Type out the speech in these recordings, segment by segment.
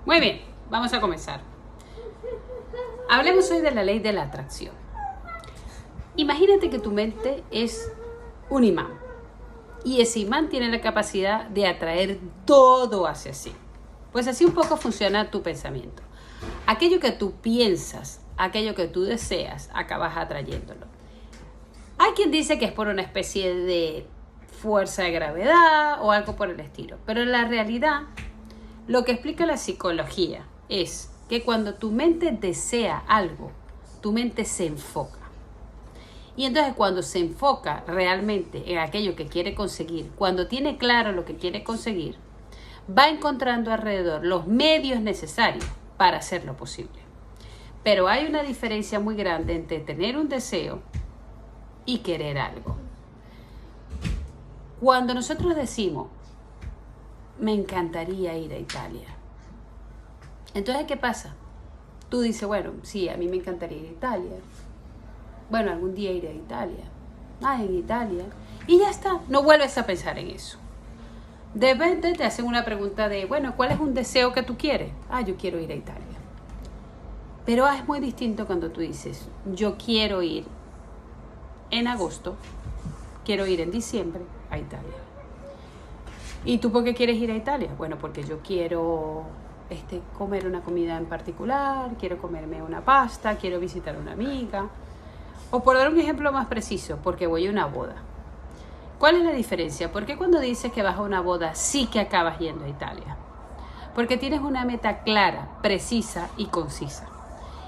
Muy bien, vamos a comenzar. Hablemos hoy de la ley de la atracción. Imagínate que tu mente es un imán y ese imán tiene la capacidad de atraer todo hacia sí. Pues así un poco funciona tu pensamiento. Aquello que tú piensas, aquello que tú deseas, acabas atrayéndolo. Hay quien dice que es por una especie de fuerza de gravedad o algo por el estilo, pero en la realidad lo que explica la psicología es que cuando tu mente desea algo, tu mente se enfoca. Y entonces cuando se enfoca realmente en aquello que quiere conseguir, cuando tiene claro lo que quiere conseguir, va encontrando alrededor los medios necesarios para hacerlo posible. Pero hay una diferencia muy grande entre tener un deseo y querer algo. Cuando nosotros decimos, me encantaría ir a Italia, entonces ¿qué pasa? Tú dices, bueno, sí, a mí me encantaría ir a Italia. Bueno, algún día iré a Italia. En Italia. Y ya está, no vuelves a pensar en eso. De repente te hacen una pregunta de, bueno, ¿cuál es un deseo que tú quieres? Yo quiero ir a Italia. Pero es muy distinto cuando tú dices, yo quiero ir en agosto, quiero ir en diciembre a Italia. ¿Y tú por qué quieres ir a Italia? Bueno, porque yo quiero comer una comida en particular, quiero comerme una pasta, quiero visitar a una amiga. O por dar un ejemplo más preciso, porque voy a una boda. ¿Cuál es la diferencia? ¿Por qué cuando dices que vas a una boda sí que acabas yendo a Italia? Porque tienes una meta clara, precisa y concisa.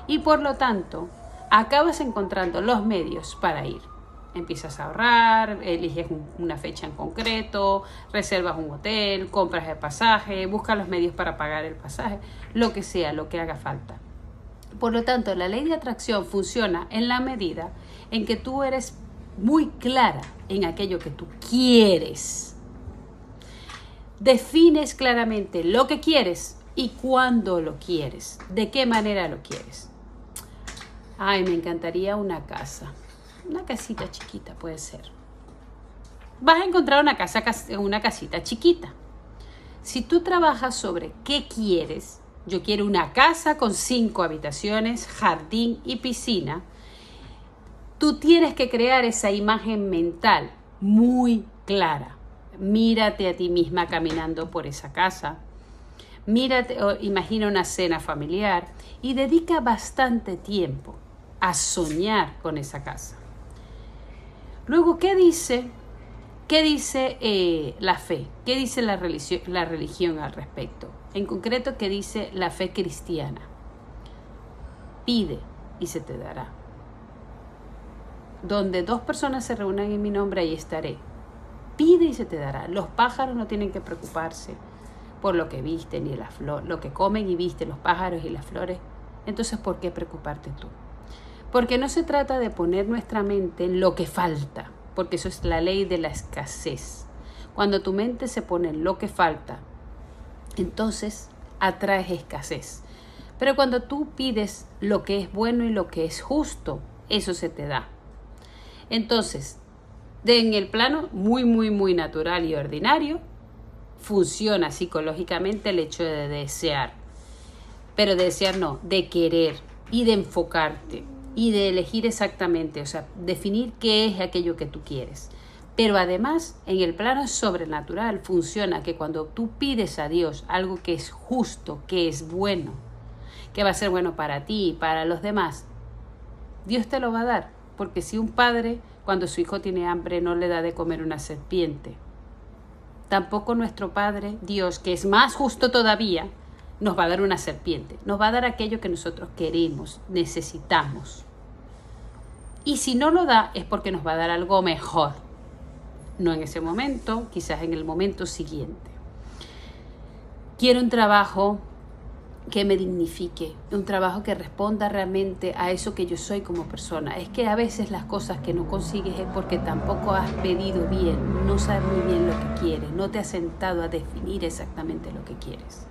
Y por lo tanto, acabas encontrando los medios para ir. Empiezas a ahorrar, eliges una fecha en concreto, reservas un hotel, compras el pasaje, buscas los medios para pagar el pasaje, lo que sea, lo que haga falta. Por lo tanto, la ley de atracción funciona en la medida en que tú eres muy clara en aquello que tú quieres. Defines claramente lo que quieres y cuándo lo quieres, de qué manera lo quieres. Me encantaría una casa. Una casita chiquita puede ser. Vas a encontrar una casita chiquita. Si tú trabajas sobre qué quieres, yo quiero una casa con 5 habitaciones, jardín y piscina, tú tienes que crear esa imagen mental muy clara. Mírate a ti misma caminando por esa casa. Imagina una cena familiar y dedica bastante tiempo a soñar con esa casa. Luego, ¿qué dice la fe? ¿Qué dice la religión al respecto? En concreto, ¿qué dice la fe cristiana? Pide y se te dará. Donde 2 personas se reúnan en mi nombre, ahí estaré. Pide y se te dará. Los pájaros no tienen que preocuparse por lo que visten y lo que comen y visten los pájaros y las flores. Entonces, ¿por qué preocuparte tú? Porque no se trata de poner nuestra mente en lo que falta, porque eso es la ley de la escasez. Cuando tu mente se pone en lo que falta, entonces atraes escasez. Pero cuando tú pides lo que es bueno y lo que es justo, eso se te da. Entonces, en el plano muy, muy, muy natural y ordinario, funciona psicológicamente el hecho de desear. Pero de desear no, de querer y de enfocarte y de elegir exactamente, definir qué es aquello que tú quieres. Pero además, en el plano sobrenatural funciona que cuando tú pides a Dios algo que es justo, que es bueno, que va a ser bueno para ti y para los demás, Dios te lo va a dar. Porque si un padre, cuando su hijo tiene hambre, no le da de comer una serpiente, tampoco nuestro Padre, Dios, que es más justo todavía, nos va a dar una serpiente. Nos va a dar aquello que nosotros queremos, necesitamos. Y si no lo da, es porque nos va a dar algo mejor. No en ese momento, quizás en el momento siguiente. Quiero un trabajo que me dignifique, un trabajo que responda realmente a eso que yo soy como persona. Es que a veces las cosas que no consigues es porque tampoco has pedido bien, no sabes muy bien lo que quieres, no te has sentado a definir exactamente lo que quieres.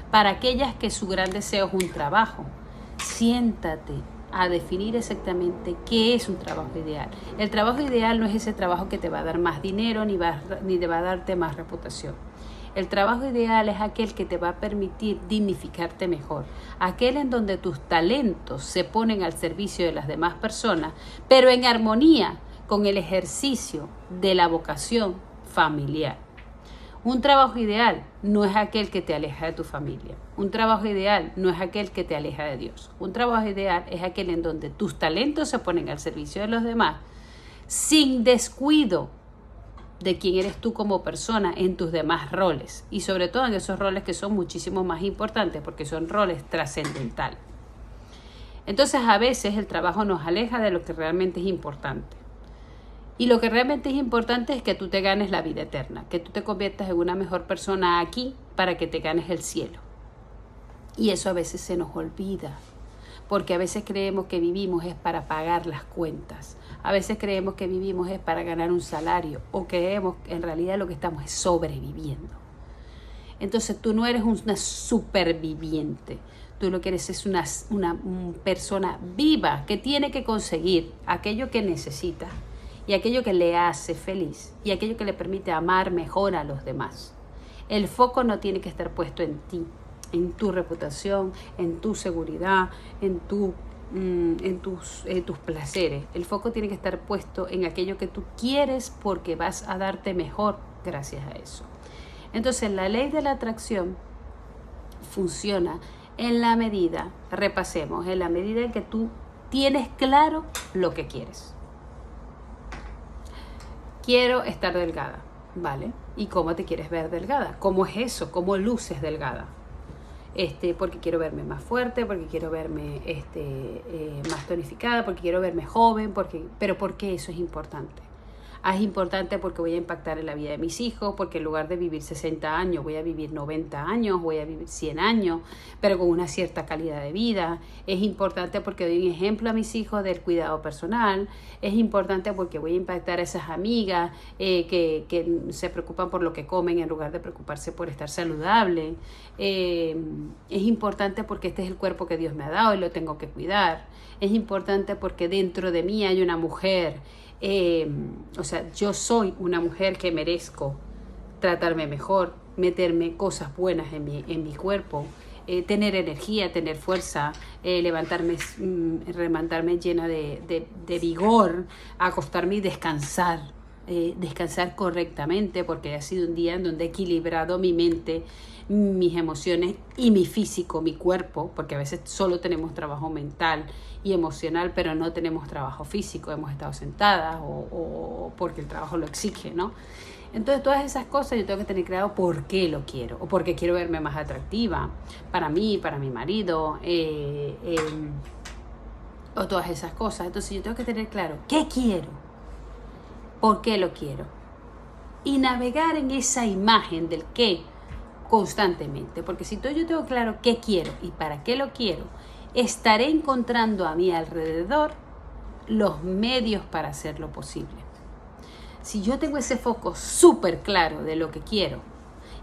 Para aquellas que su gran deseo es un trabajo, siéntate a definir exactamente qué es un trabajo ideal. El trabajo ideal no es ese trabajo que te va a dar más dinero ni te va a darte más reputación. El trabajo ideal es aquel que te va a permitir dignificarte mejor, aquel en donde tus talentos se ponen al servicio de las demás personas, pero en armonía con el ejercicio de la vocación familiar. Un trabajo ideal no es aquel que te aleja de tu familia. Un trabajo ideal no es aquel que te aleja de Dios. Un trabajo ideal es aquel en donde tus talentos se ponen al servicio de los demás, sin descuido de quién eres tú como persona en tus demás roles. Y sobre todo en esos roles que son muchísimo más importantes porque son roles trascendentales. Entonces a veces el trabajo nos aleja de lo que realmente es importante. Y lo que realmente es importante es que tú te ganes la vida eterna, que tú te conviertas en una mejor persona aquí para que te ganes el cielo. Y eso a veces se nos olvida, porque a veces creemos que vivimos es para pagar las cuentas, a veces creemos que vivimos es para ganar un salario, o creemos que en realidad lo que estamos es sobreviviendo. Entonces tú no eres una superviviente, tú lo que eres es una persona viva que tiene que conseguir aquello que necesita, y aquello que le hace feliz y aquello que le permite amar mejor a los demás. El foco no tiene que estar puesto en ti, en tu reputación, en tu seguridad, en tus placeres. El foco tiene que estar puesto en aquello que tú quieres porque vas a darte mejor gracias a eso. Entonces la ley de la atracción funciona en la medida, repasemos, en la medida en que tú tienes claro lo que quieres. Quiero estar delgada, ¿vale? ¿Y cómo te quieres ver delgada? ¿Cómo es eso? ¿Cómo luces delgada? Porque quiero verme más fuerte, porque quiero verme más tonificada, porque quiero verme joven, pero ¿por qué eso es importante? Es importante porque voy a impactar en la vida de mis hijos, porque en lugar de vivir 60 años, voy a vivir 90 años, voy a vivir 100 años, pero con una cierta calidad de vida. Es importante porque doy un ejemplo a mis hijos del cuidado personal. Es importante porque voy a impactar a esas amigas que se preocupan por lo que comen en lugar de preocuparse por estar saludable. Es importante porque este es el cuerpo que Dios me ha dado y lo tengo que cuidar. Es importante porque dentro de mí hay una mujer. Yo soy una mujer que merezco tratarme mejor, meterme cosas buenas en mi cuerpo, tener energía, tener fuerza, levantarme llena de vigor, acostarme y descansar correctamente, porque ha sido un día en donde he equilibrado mi mente, mis emociones y mi físico, mi cuerpo, porque a veces solo tenemos trabajo mental y emocional, pero no tenemos trabajo físico, hemos estado sentadas o porque el trabajo lo exige, ¿no? Entonces todas esas cosas yo tengo que tener claro por qué lo quiero, o porque quiero verme más atractiva para mí, para mi marido, o todas esas cosas. Entonces yo tengo que tener claro qué quiero, por qué lo quiero, y navegar en esa imagen del qué constantemente, porque si yo tengo claro qué quiero y para qué lo quiero, estaré encontrando a mi alrededor los medios para hacerlo posible. Si yo tengo ese foco súper claro de lo que quiero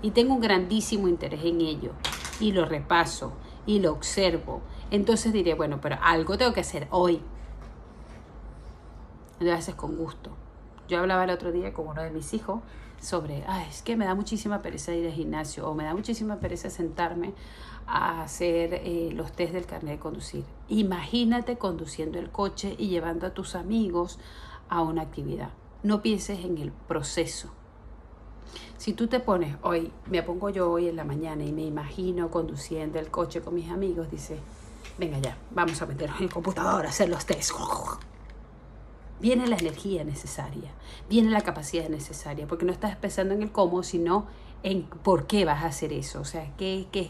y tengo un grandísimo interés en ello y lo repaso y lo observo, entonces diré, bueno, pero algo tengo que hacer hoy. Lo haces con gusto. Yo hablaba el otro día con uno de mis hijos sobre, es que me da muchísima pereza ir al gimnasio o me da muchísima pereza sentarme a hacer los test del carnet de conducir. Imagínate conduciendo el coche y llevando a tus amigos a una actividad. No pienses en el proceso. Si tú te pones me pongo yo hoy en la mañana y me imagino conduciendo el coche con mis amigos, dice, venga ya, vamos a meternos en el computador a hacer los test. Viene la energía necesaria, viene la capacidad necesaria, porque no estás pensando en el cómo, sino en por qué vas a hacer eso, o sea,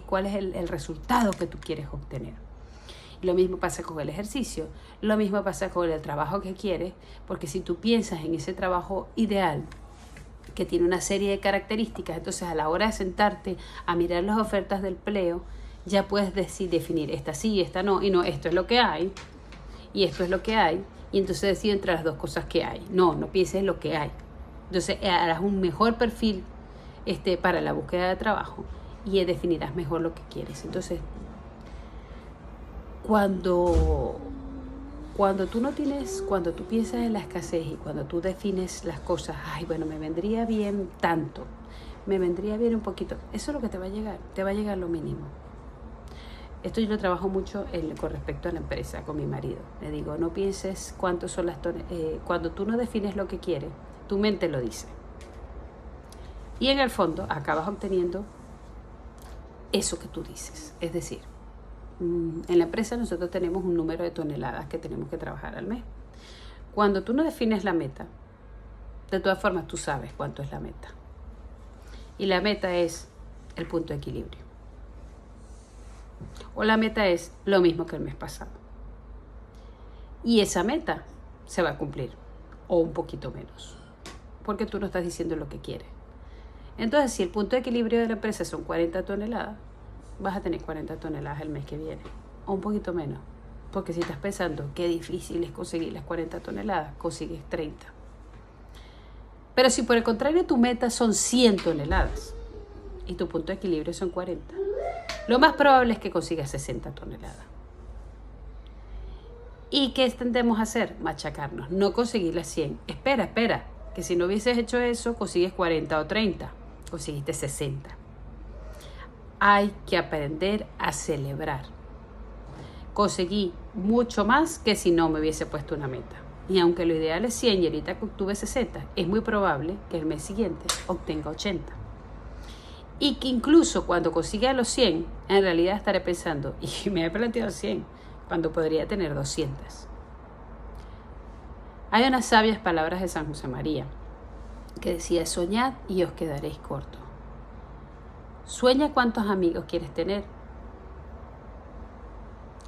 cuál es el resultado que tú quieres obtener. Lo mismo pasa con el ejercicio, lo mismo pasa con el trabajo que quieres, porque si tú piensas en ese trabajo ideal, que tiene una serie de características, entonces a la hora de sentarte a mirar las ofertas del empleo, ya puedes definir esta sí, esta no, y no, esto es lo que hay, y esto es lo que hay, y entonces decido entre las dos cosas que hay. No pienses en lo que hay. Entonces harás un mejor perfil para la búsqueda de trabajo y definirás mejor lo que quieres. Entonces, cuando tú piensas en la escasez y cuando tú defines las cosas, me vendría bien tanto, me vendría bien un poquito. Eso es lo que te va a llegar lo mínimo. Esto yo lo trabajo mucho con respecto a la empresa, con mi marido. Le digo, no pienses cuántos son las toneladas. Cuando tú no defines lo que quieres, tu mente lo dice. Y en el fondo acabas obteniendo eso que tú dices. Es decir, en la empresa nosotros tenemos un número de toneladas que tenemos que trabajar al mes. Cuando tú no defines la meta, de todas formas tú sabes cuánto es la meta. Y la meta es el punto de equilibrio. O la meta es lo mismo que el mes pasado. Y esa meta se va a cumplir, o un poquito menos, porque tú no estás diciendo lo que quieres. Entonces, si el punto de equilibrio de la empresa son 40 toneladas, vas a tener 40 toneladas el mes que viene, o un poquito menos. Porque si estás pensando qué difícil es conseguir las 40 toneladas, consigues 30. Pero si por el contrario tu meta son 100 toneladas y tu punto de equilibrio son 40, lo más probable es que consigas 60 toneladas. ¿Y qué tendemos a hacer? Machacarnos, no conseguir las 100. Espera, que si no hubieses hecho eso, consigues 40 o 30, conseguiste 60. Hay que aprender a celebrar. Conseguí mucho más que si no me hubiese puesto una meta. Y aunque lo ideal es 100 y ahorita obtuve 60, es muy probable que el mes siguiente obtenga 80. Y que incluso cuando consiga los 100, en realidad estaré pensando, y me he planteado 100, cuando podría tener 200. Hay unas sabias palabras de San José María, que decía, soñad y os quedaréis cortos. Sueña cuántos amigos quieres tener.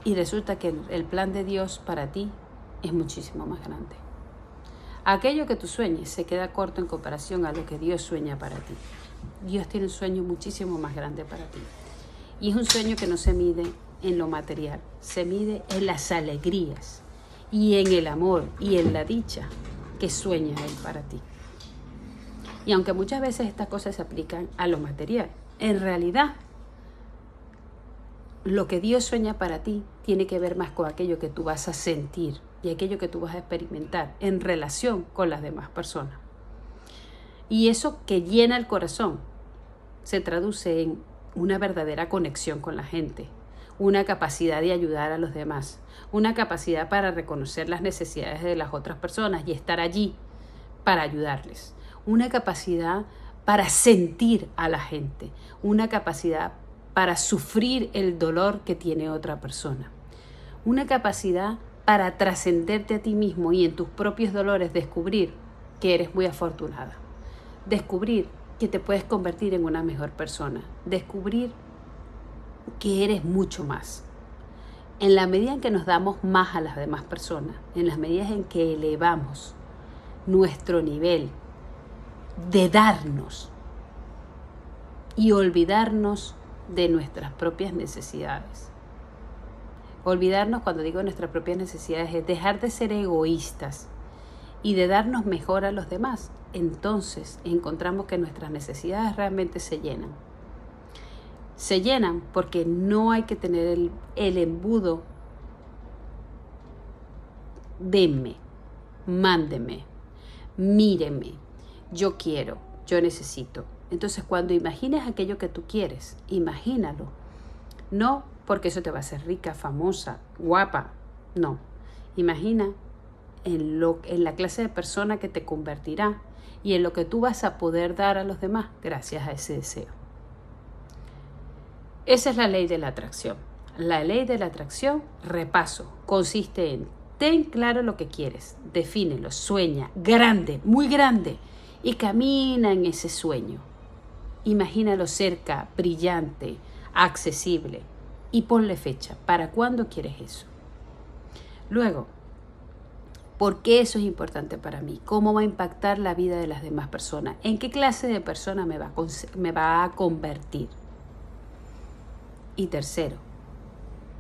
Y resulta que el plan de Dios para ti es muchísimo más grande. Aquello que tú sueñes se queda corto en comparación a lo que Dios sueña para ti. Dios tiene un sueño muchísimo más grande para ti. Y es un sueño que no se mide en lo material, se mide en las alegrías y en el amor y en la dicha que sueña Él para ti. Y aunque muchas veces estas cosas se aplican a lo material, en realidad lo que Dios sueña para ti tiene que ver más con aquello que tú vas a sentir y aquello que tú vas a experimentar en relación con las demás personas. Y eso que llena el corazón se traduce en una verdadera conexión con la gente, una capacidad de ayudar a los demás, una capacidad para reconocer las necesidades de las otras personas y estar allí para ayudarles, una capacidad para sentir a la gente, una capacidad para sufrir el dolor que tiene otra persona, una capacidad para trascenderte a ti mismo y en tus propios dolores descubrir que eres muy afortunada, descubrir que te puedes convertir en una mejor persona, descubrir que eres mucho más. En la medida en que nos damos más a las demás personas, en las medidas en que elevamos nuestro nivel de darnos y olvidarnos de nuestras propias necesidades. Olvidarnos, cuando digo nuestras propias necesidades, es dejar de ser egoístas y de darnos mejor a los demás. Entonces encontramos que nuestras necesidades realmente se llenan. Se llenan porque no hay que tener el embudo denme, mándeme, míreme, yo quiero, yo necesito. Entonces cuando imagines aquello que tú quieres, imagínalo. No porque eso te va a hacer rica, famosa, guapa, no. Imagina en la clase de persona que te convertirá y en lo que tú vas a poder dar a los demás gracias a ese deseo. Esa es la ley de la atracción. La ley de la atracción, repaso, consiste en ten claro lo que quieres, defínelo, sueña, grande, muy grande, y camina en ese sueño. Imagínalo cerca, brillante, accesible, y ponle fecha. ¿Para cuándo quieres eso? Luego, ¿por qué eso es importante para mí? ¿Cómo va a impactar la vida de las demás personas? ¿En qué clase de persona me va a convertir? Y tercero,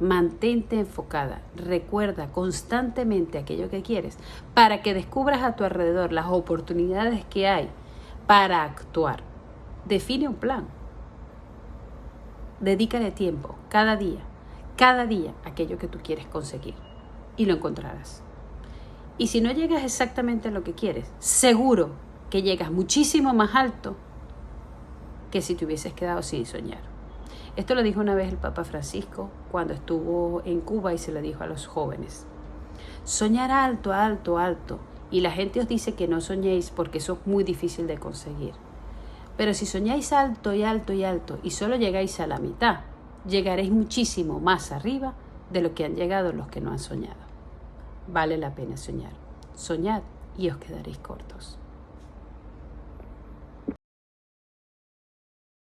mantente enfocada. Recuerda constantemente aquello que quieres para que descubras a tu alrededor las oportunidades que hay para actuar. Define un plan. Dedícale tiempo cada día a aquello que tú quieres conseguir y lo encontrarás. Y si no llegas exactamente a lo que quieres, seguro que llegas muchísimo más alto que si te hubieses quedado sin soñar. Esto lo dijo una vez el Papa Francisco cuando estuvo en Cuba y se lo dijo a los jóvenes. Soñar alto, alto, alto. Y la gente os dice que no soñéis porque eso es muy difícil de conseguir. Pero si soñáis alto y alto y alto y solo llegáis a la mitad, llegaréis muchísimo más arriba de lo que han llegado los que no han soñado. Vale la pena soñar. Soñad y os quedaréis cortos.